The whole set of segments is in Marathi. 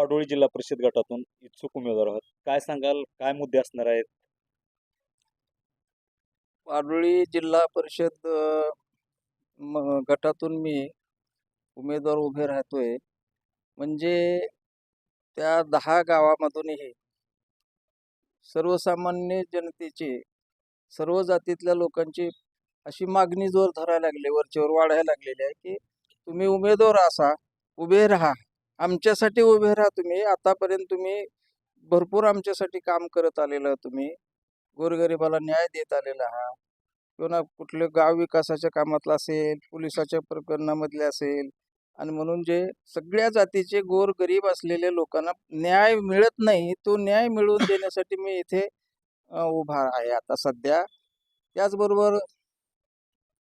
पाडोळी जिल्हा परिषद गटातून इच्छुक उमेदवार आहात. काय सांगाल? काय मुद्दे असणार आहेत? पाडोळी जिल्हा परिषद गटातून मी उमेदवार उभे राहतोय. म्हणजे त्या 10 गावामधूनही सर्वसामान्य जनतेची, सर्व जातीतल्या लोकांची अशी मागणी जोर धरायला लागली, वरचेवर वाढायला लागलेली आहे की तुम्ही उमेदवार असा, उभे राहा, आमच्यासाठी उभे राहा. तुम्ही आतापर्यंत तुम्ही भरपूर आमच्यासाठी काम करत आलेलं, तुम्ही गोरगरिबाला न्याय देत आलेला आहात. किंवा कुठले गाव विकासाच्या कामातला असेल, पोलिसाच्या प्रकरणामधले असेल, आणि म्हणून जे सगळ्या जातीचे गोरगरीब असलेल्या लोकांना न्याय मिळत नाही, तो न्याय मिळवून देण्यासाठी मी इथे उभा आहे आता सध्या. त्याचबरोबर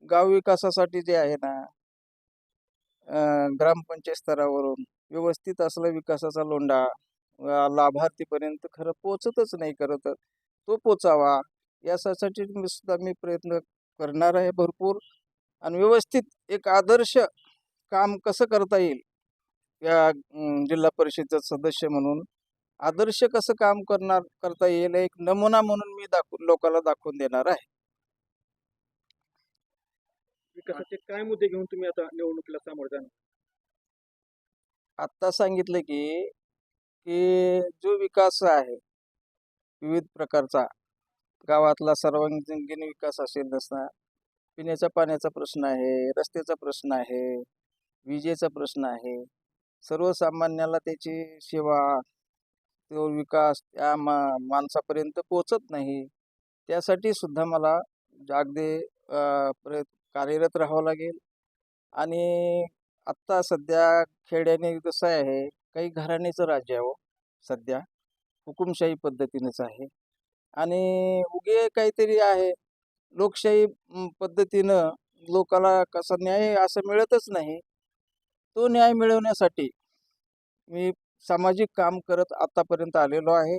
गाव विकासासाठी जे आहे ना, ग्रामपंचायत स्तरावरून व्यवस्थित असला विकासाचा लोंढा लाभार्थीपर्यंत खरं पोचतच नाही. खरं तर तो पोचावा यासाठी मी प्रयत्न करणार आहे भरपूर. आणि व्यवस्थित एक आदर्श काम कसं करता येईल, या जिल्हा परिषदेचा सदस्य म्हणून आदर्श कसं काम करता येईल, एक नमुना म्हणून मी लोकांना दाखवून देणार आहे. विकासाचे काय मुद्दे घेऊन तुम्ही आता निवडणुकीला सामोरे जाणार? आत्ता सांगितलं की की जो विकास आहे विविध प्रकारचा, गावातला सर्वांगीण विकास असेल, नसता पिण्याच्या पाण्याचा प्रश्न आहे, रस्त्याचा प्रश्न आहे, विजेचा प्रश्न आहे, सर्वसामान्याला त्याची सेवा, तो विकास त्या माणसापर्यंत पोचत नाही. त्यासाठी सुद्धा मला अगदी कार्यरत राहावं लागेल. आणि आत्ता सध्या खेड्याने कसं आहे, काही घराणेचं राज्य आहे हो सध्या, हुकुमशाही पद्धतीनेच आहे. आणि उगे काहीतरी आहे, लोकशाही पद्धतीनं लोकाला कसा न्याय असं मिळतच नाही. तो न्याय मिळवण्यासाठी मी सामाजिक काम करत आतापर्यंत आलेलो आहे.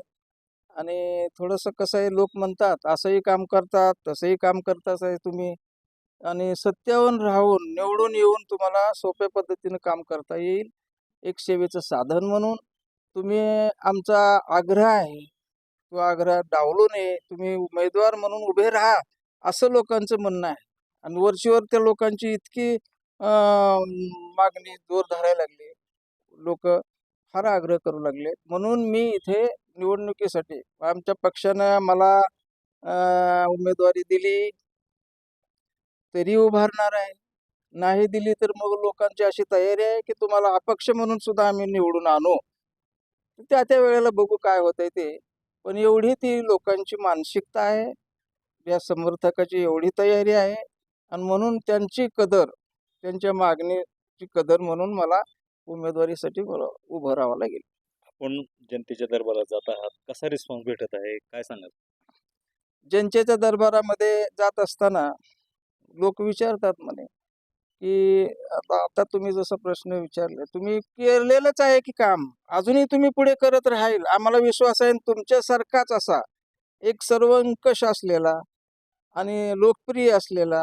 आणि थोडंसं कसं आहे, लोक म्हणतात असंही काम करतात, तसंही काम करतात आहे तुम्ही, आणि सत्यावर राहून निवडून येऊन तुम्हाला सोप्या पद्धतीनं काम करता येईल, एक सेवेचं साधन म्हणून तुम्ही, आमचा आग्रह आहे, तो आग्रह डावलू नये, तुम्ही उमेदवार म्हणून उभे राहा, असं लोकांचं म्हणणं आहे. आणि वरचीवर त्या लोकांची इतकी मागणी जोर धरायला लागली, लोक फार आग्रह करू लागले. म्हणून मी इथे निवडणुकीसाठी आमच्या पक्षानं मला उमेदवारी दिली तरी उभारणार आहे, नाही दिली तर मग लोकांची अशी तयारी आहे की तुम्हाला अपक्ष म्हणून सुद्धा आम्ही निवडून आणू. त्या त्या वेळेला बघू काय होतंय ते. पण एवढी ती लोकांची मानसिकता आहे, या समर्थकाची एवढी तयारी आहे, आणि म्हणून त्यांची कदर, त्यांच्या मागणीची कदर म्हणून मला उमेदवारीसाठी मला उभं राहावं लागेल. आपण जनतेच्या दरबारात जात आहात. कसा रिस्पॉन्स भेटत आहे? काय सांगाल? जनतेच्या दरबारामध्ये जात असताना लोक विचारतात म्हणे की आता तुम्ही जसा प्रश्न विचारले, तुम्ही केलेलंच आहे की काम, अजूनही तुम्ही पुढे करत राहील, आम्हाला विश्वास आहे. तुमच्यासारखाच असा एक सर्वंकष असलेला आणि लोकप्रिय असलेला,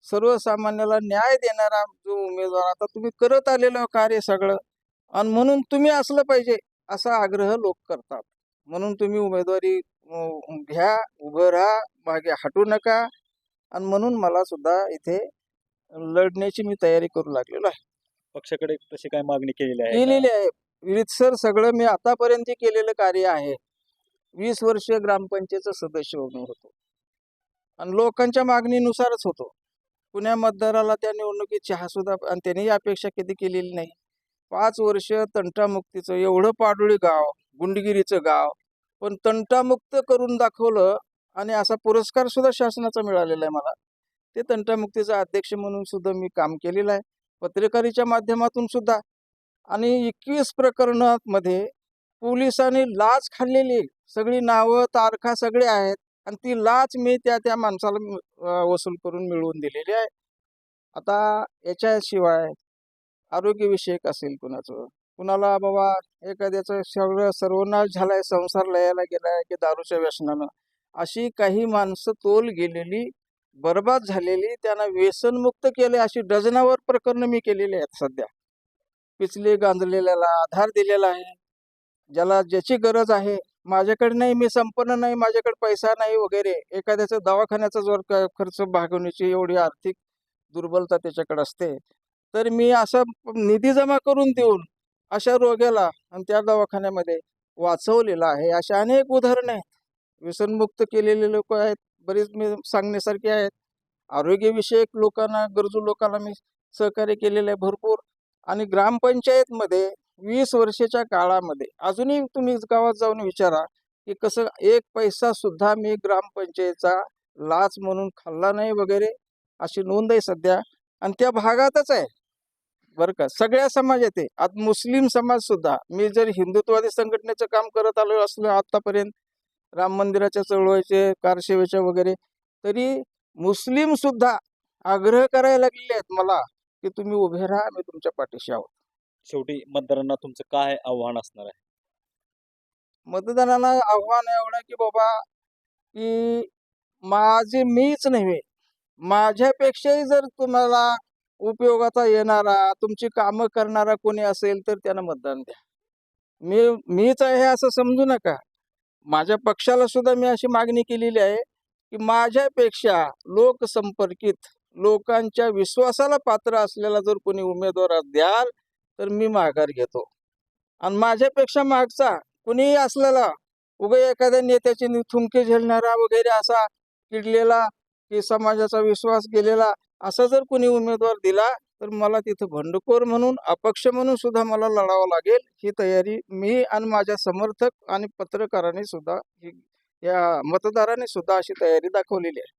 सर्वसामान्याला न्याय देणारा जो उमेदवार आता तुम्ही करत आलेलं कार्य सगळं, आणि म्हणून तुम्ही असलं पाहिजे असा आग्रह लोक करतात. म्हणून तुम्ही उमेदवारी घ्या, उभं राहा, मागे हटू नका. आणि म्हणून मला सुद्धा इथे लढण्याची मी तयारी करू लागलेलो आहे. पक्षाकडे तशी काय मागणी केलेली आहे का? केलेली आहे विरीतसर, सगळं मी आतापर्यंत केलेलं कार्य आहे. 20 वर्ष ग्रामपंचायतचं सदस्य म्हणून होतो आणि लोकांच्या मागणीनुसारच होतो. पुण्या मतदाराला त्या निवडणुकीत चहा सुद्धा, आणि त्यांनीही अपेक्षा कधी केलेली नाही. 5 वर्ष तंटामुक्तीचं, एवढं पाडोळी गाव, गुंडगिरीचं गाव, पण तंटामुक्त करून दाखवलं. आणि असा पुरस्कार सुद्धा शासनाचा मिळालेला आहे मला. ते तंटामुक्तीचा अध्यक्ष म्हणून सुद्धा मी काम केलेलं आहे, पत्रकारीच्या माध्यमातून सुद्धा. आणि 21 प्रकरणांमध्ये पोलिसांनी लाच खाल्लेली सगळी नावं, तारखा सगळे आहेत, आणि ती लाच मी त्या माणसाला वसूल करून मिळवून दिलेली आहे. आता याच्याशिवाय आरोग्यविषयक असेल कुणाचं, कुणाला बाबा एखाद्याचं सर्वनाश झालाय, संसार लयाला गेलाय की दारूच्या व्यसनानं, अशी काही माणसं तोल गेलेली, बर्बाद झालेली, त्यांना व्यसनमुक्त केले, अशी डझनावर प्रकरणं मी केलेली आहेत. सध्या पिचले गांजलेल्याला आधार दिलेला आहे, ज्याला ज्याची गरज आहे, माझ्याकडे नाही, मी संपन्न नाही, माझ्याकडे पैसा नाही वगैरे, एखाद्याचा दवाखान्याचा जर खर्च भागवण्याची एवढी आर्थिक दुर्बलता त्याच्याकडे असते, तर मी असा निधी जमा करून देऊन अशा रोग्याला आणि त्या दवाखान्यामध्ये वाचवलेलं आहे. अशा अनेक उदाहरणं आहेत. व्यसनमुक्त केलेले लोक आहेत, बरेच मी सांगण्यासारखे आहेत. आरोग्यविषयक लोकांना, गरजू लोकांना मी सहकार्य केलेलं आहे भरपूर. आणि ग्रामपंचायतमध्ये 20 वर्षाच्या काळामध्ये अजूनही तुम्ही गावात जाऊन विचारा, की कसं एक पैसा सुद्धा मी ग्रामपंचायतचा लाच म्हणून खाल्ला नाही वगैरे, अशी नोंद आहे सध्या. आणि त्या भागातच आहे बरं का, सगळ्या समाजात आहे. आता मुस्लिम समाज सुद्धा, मी जर हिंदुत्ववादी संघटनेचं काम करत आलो असलो आतापर्यंत, राम मंदिराच्या चळवळीचे, कारसेवेच्या वगैरे, तरी मुस्लिम सुद्धा आग्रह करायला लागलेले आहेत मला, की तुम्ही उभे राहा, आम्ही तुमच्या पाठीशी आहोत. शेवटी मतदारांना तुमचं काय आव्हान असणार आहे? मतदानाला आव्हान एवढं की बाबा, की माझे मीच नव्हे, माझ्यापेक्षाही जर तुम्हाला उपयोगाचा येणारा, तुमची कामं करणारा कोणी असेल तर त्यांना मतदान द्या. मीच आहे असं समजू नका. माझ्या पक्षाला सुद्धा मी अशी मागणी केलेली आहे, की माझ्यापेक्षा लोकसंपर्कित, लोकांच्या विश्वासाला पात्र असलेला जर कोणी उमेदवार द्याल तर मी माघार घेतो. आणि माझ्यापेक्षा मागचा कुणीही असलेला, एखाद्या नेत्याचे थुंके झेलणारा वगैरे असा किडलेला, की समाजाचा विश्वास गेलेला, असा जर कोणी उमेदवार दिला तर मला तिथं बंडखोर म्हणून, अपक्ष म्हणून सुद्धा मला लढावं लागेल. ही तयारी मी आणि माझ्या समर्थक आणि पत्रकारांनी सुद्धा, या मतदारांनी सुद्धा अशी तयारी दाखवलेली आहे.